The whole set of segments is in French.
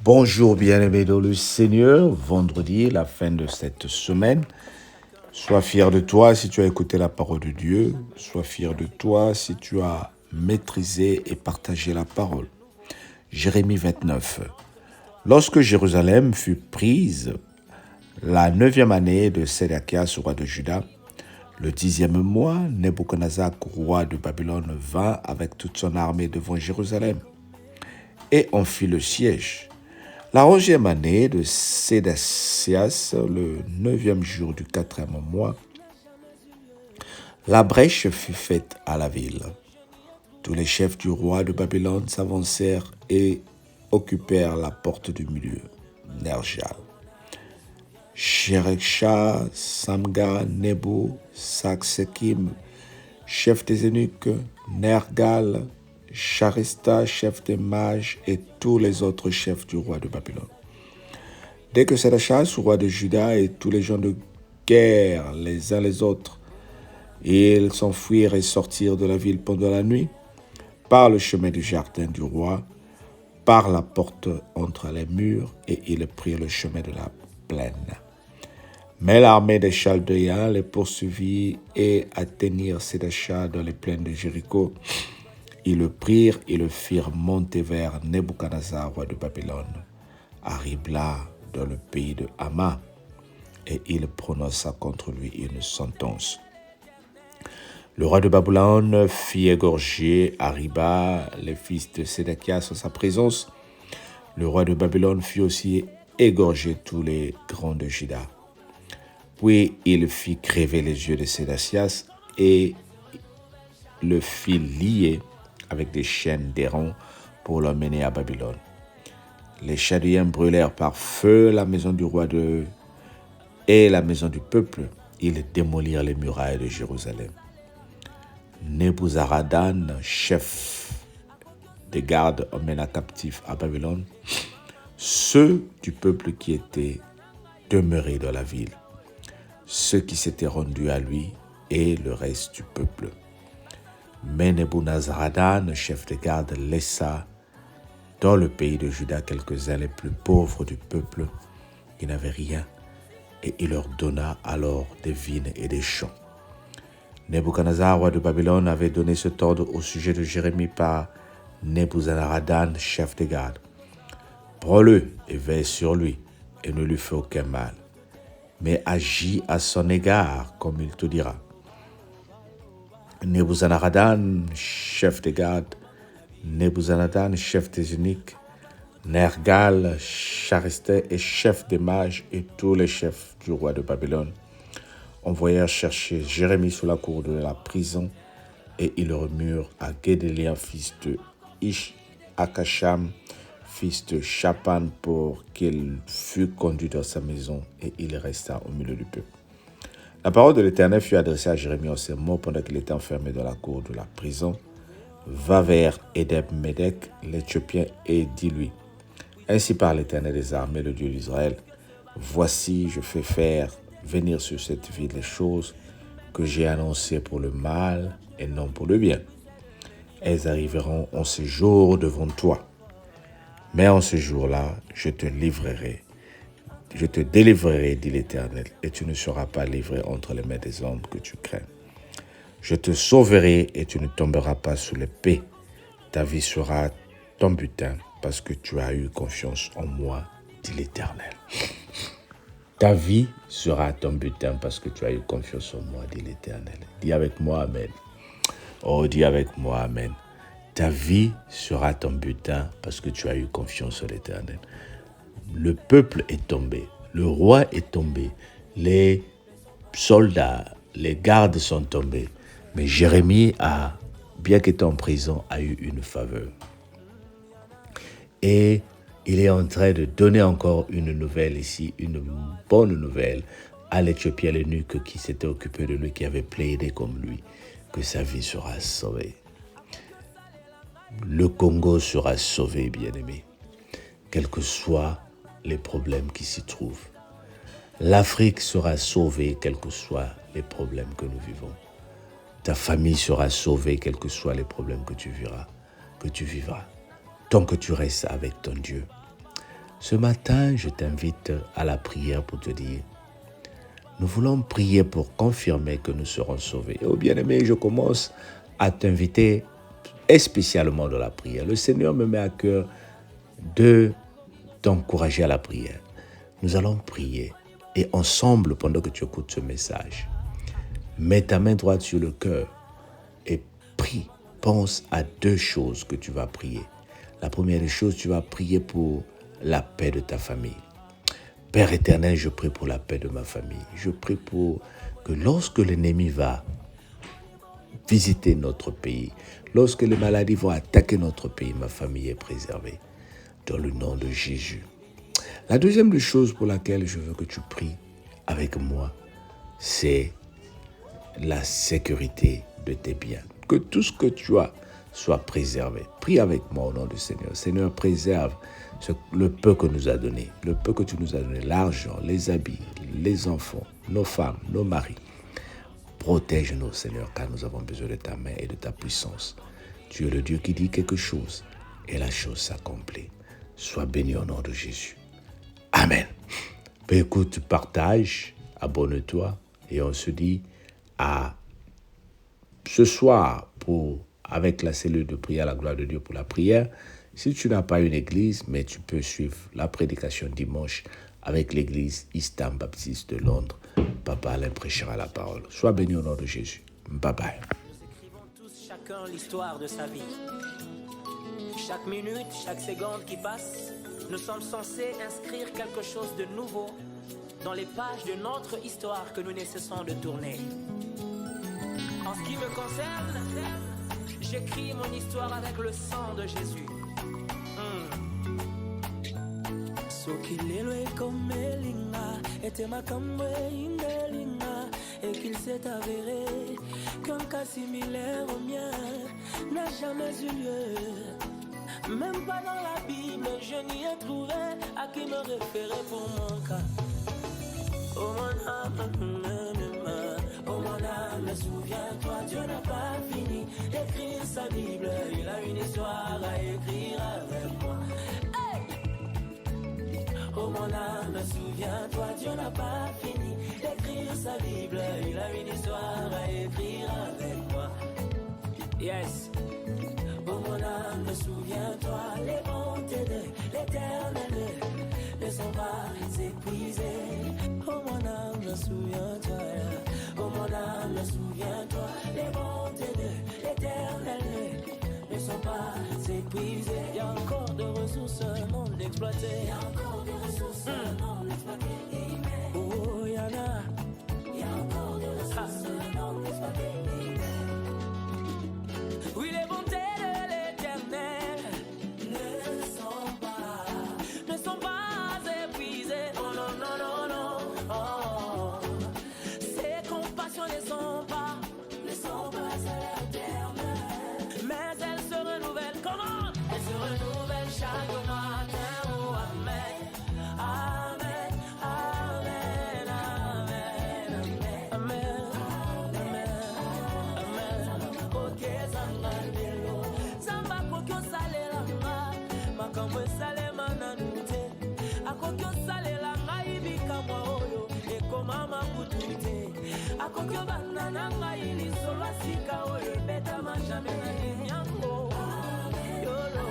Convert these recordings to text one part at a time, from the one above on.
Bonjour bien-aimés dans le Seigneur, vendredi, la fin de cette semaine. Sois fier de toi si tu as écouté la parole de Dieu. Sois fier de toi si tu as maîtrisé et partagé la parole. Jérémie 29. Lorsque Jérusalem fut prise, la 9e année de Sédéchias, roi de Juda, le 10e mois, Nebuchadnezzar, roi de Babylone, vint avec toute son armée devant Jérusalem. Et on fit le siège. La 11e année de Sédéchias, le 9e jour du 4e mois, la brèche fut faite à la ville. Tous les chefs du roi de Babylone s'avancèrent et occupèrent la porte du milieu, Nergal. Shereksha, Samga, Nebo, Saksekim, chef des eunuques, Nergal, Charista, chef des mages, et tous les autres chefs du roi de Babylone. Dès que Sédéchias, roi de Juda, et tous les gens de guerre les uns les autres, ils s'enfuirent et sortirent de la ville pendant la nuit, par le chemin du jardin du roi, par la porte entre les murs, et ils prirent le chemin de la plaine. Mais l'armée des Chaldéens les poursuivit et atteignirent Sédéchias dans les plaines de Jéricho. Ils le prirent et le firent monter vers Nebuchadnezzar, roi de Babylone, à Ribla, dans le pays de Hama, et il prononça contre lui une sentence. Le roi de Babylone fit égorger à Riba les fils de Sédéchias en sa présence. Le roi de Babylone fit aussi égorger tous les grands de Juda. Puis il fit crever les yeux de Sédéchias et le fit lier avec des chaînes d'airain pour l'emmener à Babylone. Les Chaldéens brûlèrent par feu la maison du roi et la maison du peuple. Ils démolirent les murailles de Jérusalem. Nebuzaradan, chef des gardes, emmena captifs à Babylone ceux du peuple qui étaient demeurés dans la ville, ceux qui s'étaient rendus à lui et le reste du peuple. Mais Nebuzaradan, chef des gardes, laissa dans le pays de Juda quelques-uns les plus pauvres du peuple qui n'avaient rien, et il leur donna alors des vignes et des champs. Nebuchadnezzar, roi de Babylone, avait donné cet ordre au sujet de Jérémie par Nebuzaradan, chef des gardes. Prends-le et veille sur lui, et ne lui fais aucun mal, mais agis à son égard comme il te dira. Nebuzaradan, chef des gardes, Nebuzaradan, chef des eunuques, Nergal, Charisté et chef des mages, et tous les chefs du roi de Babylone envoyèrent chercher Jérémie sous la cour de la prison, et ils le remurent à Guédélia, fils de Akasham, fils de Shaphan, pour qu'il fût conduit dans sa maison, et il resta au milieu du peuple. La parole de l'Éternel fut adressée à Jérémie en ces mots pendant qu'il était enfermé dans la cour de la prison. Va vers Édeb-Médec, l'Éthiopien, et dis-lui: Ainsi parle l'Éternel des armées, le Dieu d'Israël. Voici, je fais faire venir sur cette ville les choses que j'ai annoncées pour le mal et non pour le bien. Elles arriveront en ce jour devant toi. Mais en ce jour-là, je te délivrerai, dit l'Éternel, et tu ne seras pas livré entre les mains des hommes que tu crains. Je te sauverai et tu ne tomberas pas sous l'épée. Ta vie sera ton butin parce que tu as eu confiance en moi, dit l'Éternel. Ta vie sera ton butin parce que tu as eu confiance en moi, dit l'Éternel. Dis avec moi, Amen. Oh, dis avec moi, Amen. Ta vie sera ton butin parce que tu as eu confiance en l'Éternel. Le peuple est tombé, le roi est tombé, les soldats, les gardes sont tombés. Mais Jérémie, bien qu'étant en prison, a eu une faveur. Et il est en train de donner encore une nouvelle ici, une bonne nouvelle à l'Éthiopien, l'eunuque qui s'était occupé de lui, qui avait plaidé comme lui, que sa vie sera sauvée. Le Congo sera sauvé, bien-aimé, quels que soient les problèmes qui s'y trouvent. L'Afrique sera sauvée, quels que soient les problèmes que nous vivons. Ta famille sera sauvée, quels que soient les problèmes que tu vivras, tant que tu restes avec ton Dieu. Ce matin, je t'invite à la prière pour te dire, nous voulons prier pour confirmer que nous serons sauvés. Oh bien-aimé, je commence à t'inviter spécialement dans la prière. Le Seigneur me met à cœur de t'encourager à la prière. Nous allons prier et ensemble, pendant que tu écoutes ce message, mets ta main droite sur le cœur et prie. Pense à 2 choses que tu vas prier. La première des choses, tu vas prier pour la paix de ta famille. Père éternel, je prie pour la paix de ma famille. Je prie pour que lorsque l'ennemi va visiter notre pays, lorsque les maladies vont attaquer notre pays, ma famille est préservée. Dans le nom de Jésus. La deuxième des choses pour laquelle je veux que tu pries avec moi, c'est la sécurité de tes biens. Que tout ce que tu as soit préservé. Prie avec moi au nom du Seigneur. Seigneur, préserve le peu que nous a donné, le peu que tu nous as donné, l'argent, les habits, les enfants, nos femmes, nos maris. Protège-nous, Seigneur, car nous avons besoin de ta main et de ta puissance. Tu es le Dieu qui dit quelque chose et la chose s'accomplit. Sois béni au nom de Jésus. Amen. Écoute, partage, abonne-toi et on se dit à ce soir avec la cellule de prière à la gloire de Dieu pour la prière. Si tu n'as pas une église, mais tu peux suivre la prédication dimanche avec l'église Eastham Baptiste de Londres. Papa Alain prêchera la parole. Sois béni au nom de Jésus. Bye bye. Nous écrivons tous chacun l'histoire de sa vie. Chaque minute, chaque seconde qui passe, nous sommes censés inscrire quelque chose de nouveau dans les pages de notre histoire que nous ne cessons de tourner. En ce qui me concerne, j'écris mon histoire avec le sang de Jésus. Sokilelo ekomelinga ete makambo indelinga et qu'il s'est avéré qu'un cas similaire au mien n'a jamais eu lieu. Même pas dans la Bible, je n'y ai trouvé à qui me référer pour mon cas. Oh mon âme, souviens-toi, Dieu n'a pas fini d'écrire sa Bible. Il a une histoire à écrire avec moi. Oh mon âme, souviens-toi, Dieu n'a pas fini d'écrire sa Bible. Il a une histoire à écrire avec moi. Yes. Oh mon âme, souviens-toi, les bontés de l'Éternel ne sont pas épuisées. Oh mon âme, souviens-toi. Oh mon âme, souviens-toi, les bontés de l'Éternel ne sont pas épuisées. Il y a encore de ressources non exploitées. Il y a encore de ressources non exploitées. Oh, il y en a. Il y a encore de ressources non exploitées. Oui, les bontés de l'Éternel ne sont pas épuisées. Oh non, non, non, non. Oh. Ses compassions ne sont pas éternelles. Mais elles se renouvellent. Comment? Elles se renouvellent chaque matin. Oh, amen. Amen. Amen. Amen. Amen. Amen. Ok, Zangandelo. Zamba kokyo salelanga. Makambo salema nanute. Akokyo salelanga ibika oyo. Ekoma makutute. Akokyo banana ili solo sika oyo. Beta majame na nyango. Yolo.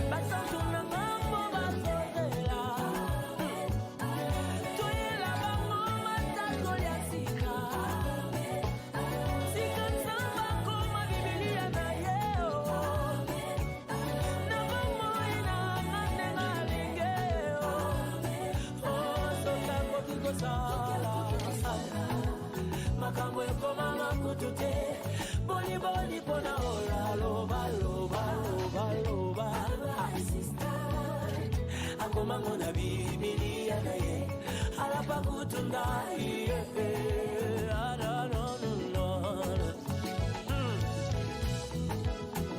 Basantu na mambo basotela. Toyela bango matato ya sika. Sika nzamba koma Biblia na yeo. Na bango ina ngane ngalingeo. Oh, soka kokiko sala. Makambo ekoma makutute. Boni boni pona ola loba loba loba loba. Akoma ngona Biblia na ye. Alapa kutunda ye.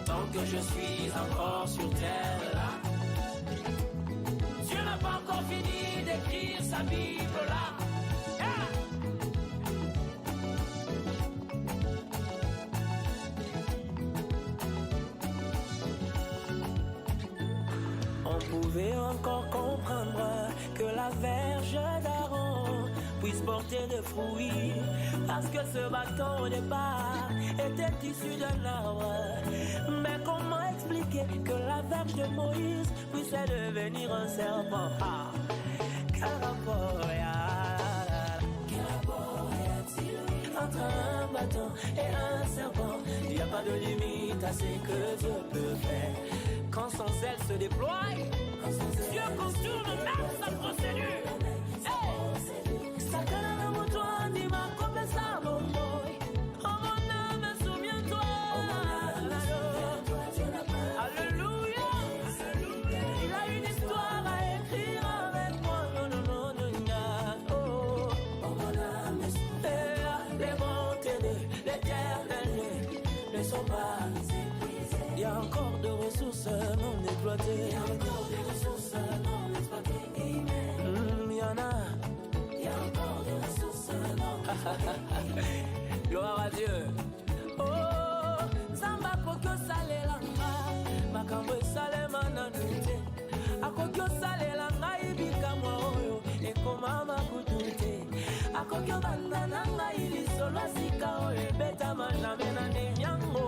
Tant que je suis encore sur terre là, Dieu n'a pas encore fini d'écrire sa Bible là. Ah! On pouvait et encore comprendre que la verge d'Aaron puisse porter des fruits, parce que ce bâton au départ était issu d'un arbre. Mais comment expliquer que la verge de Moïse puisse devenir un serpent? Ah, quel rapport entre un bâton et un serpent? Il n'y a pas de limite à ce que Dieu peut faire. Quand son zèle se déploie, Dieu contourne même sa procédure. Alléluia. Il a une histoire à écrire avec moi. Les bontés de l'Éternel ne sont pas épuisées. Il y a encore de ressources non exploitées. Il y a encore des ressources non exploitées. Il y en a. Il y a encore des ressources non exploitées. Gloire à Dieu. Oh, Zamba kokyo salelanga, makambo salemana nute. Akokyo salelanga ibika mwaoyo, ekoma makutute. Akokyo bandananga ili solo sika o ebeta maname na nenyango.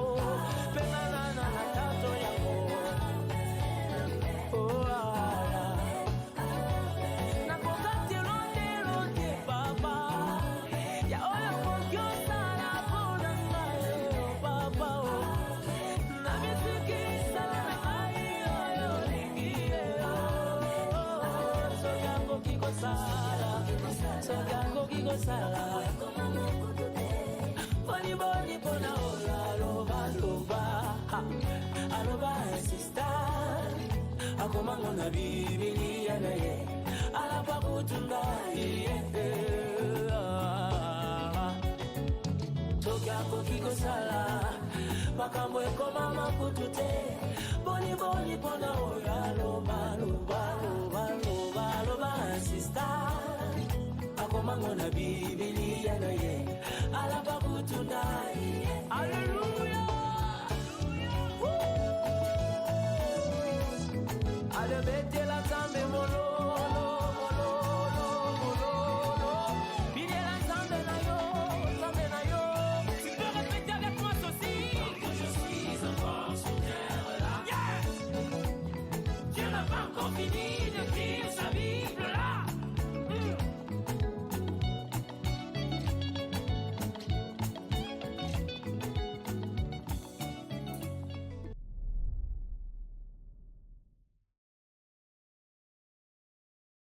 Penana na tato yako. Oh ala. Nakokati londe papa. Ya oya kokyo sala bona ngayo papa o. Na misiki sala ngayo yo lingie o. Sogango kiko sala. Sogango kiko sala. Boni boni bona ola loba loba. Aloba sister. Akomango na Biblia na ye. Alapa kutunda ye. Sogango kiko sala. Makambo ekoma makutute. Boni boni bona ola loba loba loba loba loba sister. Akomango na Biblia na ye. Alapa kutunda ye. Hallelujah. Alebete la zambe mololo, mololo, mololo. Bide la zambe na yo, zambe na yo. Tu peux répéter avec moi ceci. Que je suis encore sur terre là. Yeah. Dieu n'a pas encore fini de dire ça.